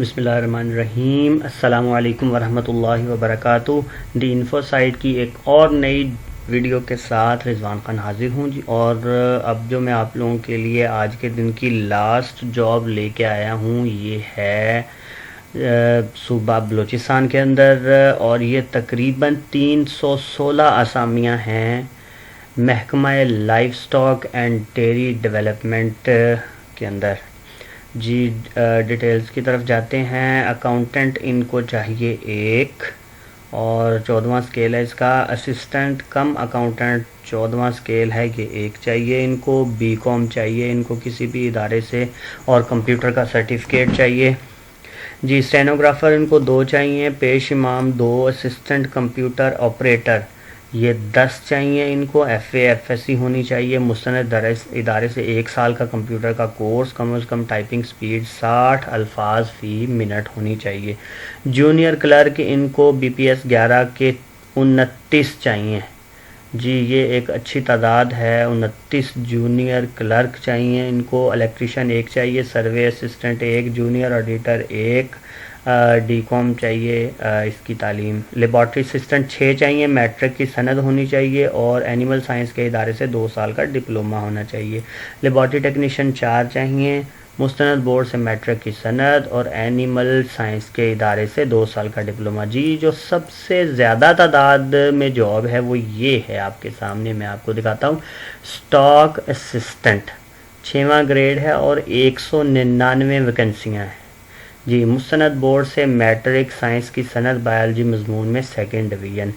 بسم اللہ الرحمن الرحیم۔ السلام علیکم ورحمۃ اللہ وبرکاتہ۔ دی انفو سائٹ کی ایک اور نئی ویڈیو کے ساتھ رضوان خان حاضر ہوں جی، اور اب جو میں آپ لوگوں کے لیے آج کے دن کی لاسٹ جاب لے کے آیا ہوں یہ ہے صوبہ بلوچستان کے اندر، اور یہ تقریباً 316 اسامیاں ہیں محکمہ life stock and dairy development کے اندر جی۔ ڈیٹیلز کی طرف جاتے ہیں۔ اکاؤنٹنٹ ان کو چاہیے ایک، اور 14واں اسکیل ہے اس کا۔ اسسٹنٹ کم اکاؤنٹنٹ 14واں اسکیل ہے، یہ ایک چاہیے ان کو۔ بی کام چاہیے ان کو کسی بھی ادارے سے، اور کمپیوٹر کا سرٹیفکیٹ چاہیے جی۔ اسٹینوگرافر ان کو 2 چاہیے، پیش امام 2، اسسٹنٹ کمپیوٹر آپریٹر یہ 10 چاہیے ان کو۔ F A F S C ہونی چاہیے، مستند ادارے سے 1 سال کا کمپیوٹر کا کورس، کم از کم ٹائپنگ سپیڈ 60 الفاظ فی منٹ ہونی چاہیے۔ جونیئر کلرک ان کو بی پی ایس 11 کے 29 چاہیے جی، یہ ایک اچھی تعداد ہے۔ 29 جونیئر کلرک چاہیے ان کو۔ الیکٹریشین 1 چاہیے، survey assistant 1، junior auditor 1، D com چاہیے اس کی تعلیم۔ لیبارٹری اسسٹنٹ 6 چاہیے، میٹرک کی سند ہونی چاہیے، اور اینیمل سائنس کے ادارے سے 2 سال کا ڈپلومہ ہونا چاہیے۔ لیبارٹری ٹیکنیشین 4 چاہیے، مستند بورڈ سے میٹرک کی سند، اور اینیمل سائنس کے ادارے سے 2 سال کا ڈپلومہ جی۔ جو سب سے زیادہ تعداد میں جاب ہے وہ یہ ہے، آپ کے سامنے میں آپ کو دکھاتا ہوں۔ اسٹاک اسسٹنٹ 6واں گریڈ ہے، اور 199 ویکنسیاں ہیں جی۔ مستند بورڈ سے میٹرک سائنس کی سند، بایولوجی مضمون میں 2nd ڈویژن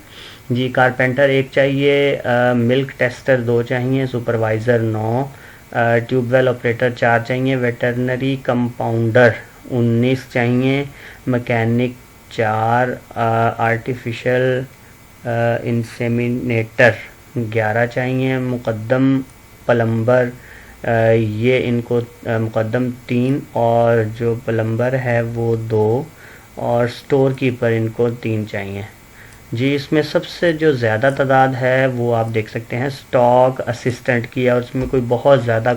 جی۔ کارپینٹر 1 چاہیے، ملک ٹیسٹر 2 چاہیے، سپروائزر 9، ٹیوب ویل آپریٹر 4 چاہیے، ویٹرنری کمپاؤنڈر 19 چاہیے، مکینک 4، آرٹیفیشل انسیمینیٹر 11 چاہیے، مقدم پلمبر یہ ان کو مقدم 3، اور جو پلمبر ہے وہ 2، اور سٹور کیپر ان کو 3 چاہیے جی۔ اس میں سب سے جو زیادہ تعداد ہے وہ آپ دیکھ سکتے ہیں اسٹاک اسسٹنٹ کی ہے، اور اس میں کوئی بہت زیادہ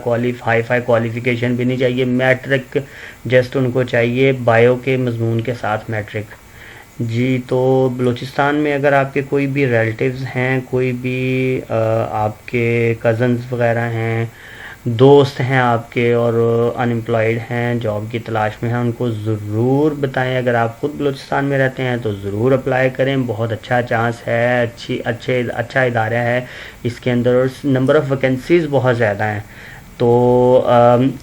ہائی فائی کوالیفیکیشن بھی نہیں چاہیے۔ میٹرک جسٹ ان کو چاہیے، بایو کے مضمون کے ساتھ میٹرک جی۔ تو بلوچستان میں اگر آپ کے کوئی بھی ریلیٹیوز ہیں، کوئی بھی آپ کے کزنز وغیرہ ہیں، دوست ہیں آپ کے، اور انمپلائڈ ہیں، جاب کی تلاش میں ہیں، ان کو ضرور بتائیں۔ اگر آپ خود بلوچستان میں رہتے ہیں تو ضرور اپلائی کریں، بہت اچھا چانس ہے، اچھا ادارہ ہے اس کے اندر، اور نمبر آف ویکنسیز بہت زیادہ ہیں۔ تو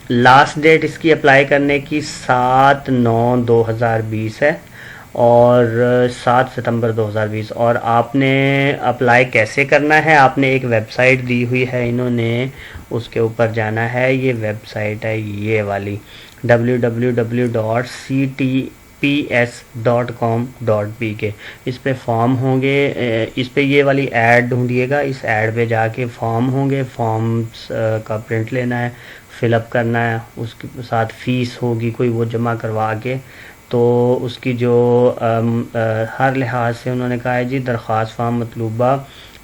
لاسٹ ڈیٹ اس کی اپلائی کرنے کی 7/9/2020 ہے، اور 7 ستمبر 2020۔ اور آپ نے اپلائی کیسے کرنا ہے؟ آپ نے ایک ویب سائٹ دی ہوئی ہے انہوں نے، اس کے اوپر جانا ہے۔ یہ ویب سائٹ ہے یہ والی www.ctps.com.pk۔ اس پہ فارم ہوں گے، اس پہ یہ والی ایڈ ڈھونڈیے گا، اس ایڈ پہ جا کے فارم ہوں گے، فارمز کا پرنٹ لینا ہے، فل اپ کرنا ہے، اس کے ساتھ فیس ہوگی کوئی، وہ جمع کروا کے، تو اس کی جو ہر لحاظ سے انہوں نے کہا ہے جی درخواست فارم مطلوبہ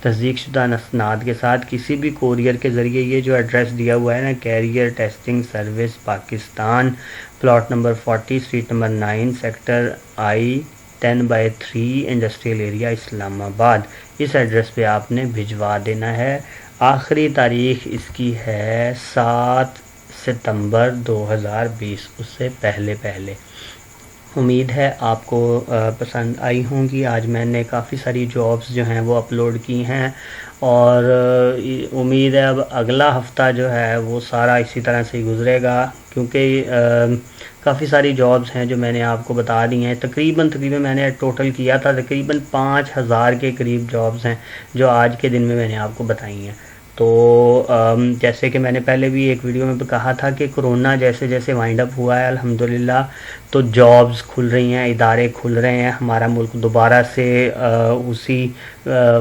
تصدیق شدہ اسناد کے ساتھ کسی بھی کوریئر کے ذریعے، یہ جو ایڈریس دیا ہوا ہے نا، career testing service Pakistan, plot number 40، street number 9، sector I 10/3، industrial area Islamabad, اس ایڈریس پہ آپ نے بھجوا دینا ہے۔ آخری تاریخ اس کی ہے 7 ستمبر 2020، اس سے پہلے۔ امید ہے آپ کو پسند آئی ہوں گی۔ آج میں نے کافی ساری جابز جو ہیں وہ اپلوڈ کی ہیں، اور امید ہے اب اگلا ہفتہ جو ہے وہ سارا اسی طرح سے ہی گزرے گا، کیونکہ کافی ساری جابز ہیں جو میں نے آپ کو بتا دی ہیں۔ تقریباً میں نے ٹوٹل کیا تھا، تقریباً 5000 کے قریب جابز ہیں جو آج کے دن میں نے آپ کو بتائی ہیں۔ تو جیسے کہ میں نے پہلے بھی ایک ویڈیو میں کہا تھا کہ کرونا جیسے وائنڈ اپ ہوا ہے الحمدللہ، تو جابز کھل رہی ہیں، ادارے کھل رہے ہیں، ہمارا ملک دوبارہ سے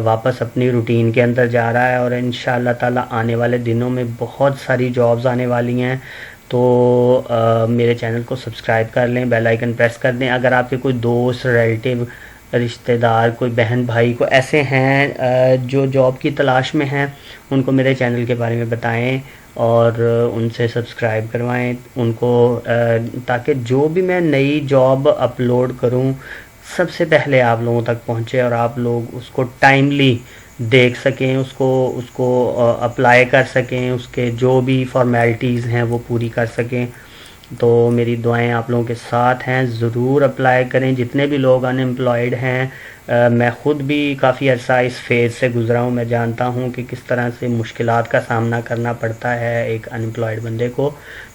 واپس اپنی روٹین کے اندر جا رہا ہے، اور انشاءاللہ تعالی آنے والے دنوں میں بہت ساری جابز آنے والی ہیں۔ تو میرے چینل کو سبسکرائب کر لیں، بیل آئیکن پریس کر دیں۔ اگر آپ کے کوئی دوست، ریلیٹیو، رشتہ دار، کوئی بہن بھائی کو ایسے ہیں جو جاب کی تلاش میں ہیں، ان کو میرے چینل کے بارے میں بتائیں، اور ان سے سبسکرائب کروائیں ان کو، تاکہ جو بھی میں نئی جاب اپلوڈ کروں سب سے پہلے آپ لوگوں تک پہنچے اور آپ لوگ اس کو ٹائملی دیکھ سکیں، اس کو اپلائی کر سکیں، اس کے جو بھی فارمیلٹیز ہیں وہ پوری کر سکیں۔ تو میری دعائیں آپ لوگوں کے ساتھ ہیں، ضرور اپلائی کریں جتنے بھی لوگ ان امپلائڈ ہیں۔ میں خود بھی کافی عرصہ اس فیز سے گزرا ہوں، میں جانتا ہوں کہ کس طرح سے مشکلات کا سامنا کرنا پڑتا ہے ایک ان امپلائڈ بندے کو۔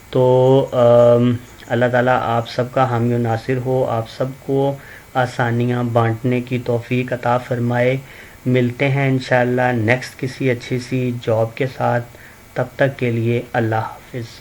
تو اللہ تعالیٰ آپ سب کا حامی و ناصر ہو، آپ سب کو آسانیاں بانٹنے کی توفیق عطا فرمائے۔ ملتے ہیں انشاءاللہ نیکسٹ کسی اچھی سی جاب کے ساتھ، تب تک کے لیے اللہ حافظ۔